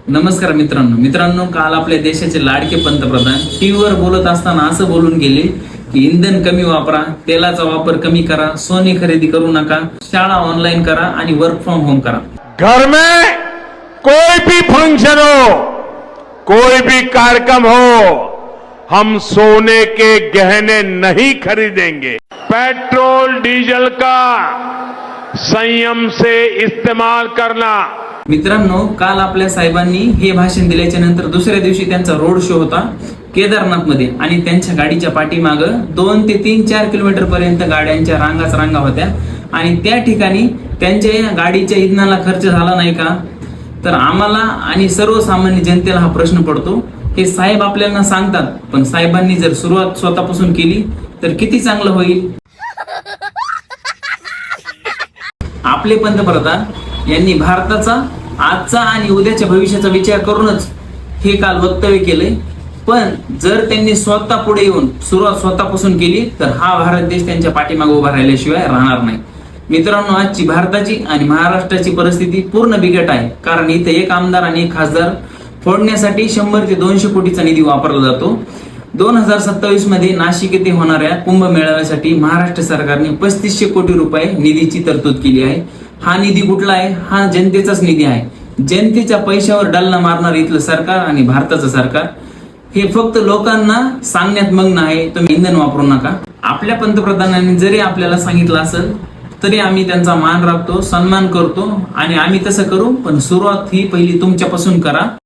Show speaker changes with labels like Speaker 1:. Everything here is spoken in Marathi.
Speaker 1: नमस्कार मित्रांनो, काल आपल्या देशाचे लाडके पंतप्रधान टीव्हीवर बोलत असताना असं बोलून गेले की इंधन कमी वापरा, तेलाचा वापर कमी करा, सोने खरेदी करू नका, शाळा ऑनलाईन करा आणि वर्क फ्रॉम होम करा।
Speaker 2: घर में कोई भी फंक्शन हो, कोई भी कार्यक्रम हो, हम सोने के गहने नहीं खरीदेंगे। पेट्रोल डीजल का संयम से इस्तेमाल करना।
Speaker 1: मित्रांनो, काल आपल्या साहेबांनी हे भाषण दिल्याच्या नंतर दुसऱ्या दिवशी त्यांचा रोड शो होता केदारनाथ मध्ये आणि त्यांच्या गाडीच्या पाठीमाग 2 ते 3-4 किलोमीटर पर्यंत गाड्यांच्या रांगा होत्या आणि त्या ठिकाणी त्यांच्या गाडीच्या इंधनाला खर्च झाला नाही का? तर आम्हाला आणि सर्वसामान्य जनतेला हा प्रश्न पडतो। हे साहेब आपल्याला सांगतात, पण साहेबांनी जर सुरुवात स्वतःपासून केली तर किती चांगलं होईल। आपले पंतप्रधान यांनी भारताचा आजचा आणि उद्याच्या भविष्याचा विचार करूनच हे काल वक्तव्य केले, पण जर त्यांनी स्वतः पुढे येऊन सुरुवात स्वतःपासून केली तर हा भारत देश त्यांच्या पाठीमागे उभा राहिल्याशिवाय राहणार नाही। मित्रांनो, आजची भारताची आणि महाराष्ट्राची परिस्थिती पूर्ण बिकट आहे, कारण इथे एक आमदार आणि एक खासदार फोडण्यासाठी 100 ते 200 कोटीचा निधी वापरला जातो। 2027 मध्ये नाशिक येथे होणाऱ्या कुंभमेळ्यासाठी महाराष्ट्र सरकारने 3500 कोटी रुपये निधीची तरतूद केली आहे। हा निधी कुठला आहे? हा जनतेचाच निधी आहे। जनतेच्या पैशावर डल्ला मारणार इथलं सरकार आणि भारताचं सरकार हे फक्त लोकांना सांगण्यात मग्न आहे, तुम्ही इंधन वापरू नका। आपल्या पंतप्रधानांनी जरी आपल्याला सांगितलं असेल तरी आम्ही त्यांचा मान राखतो, सन्मान करतो आणि आम्ही तसं करू, पण सुरुवात ही पहिली तुमच्यापासून करा।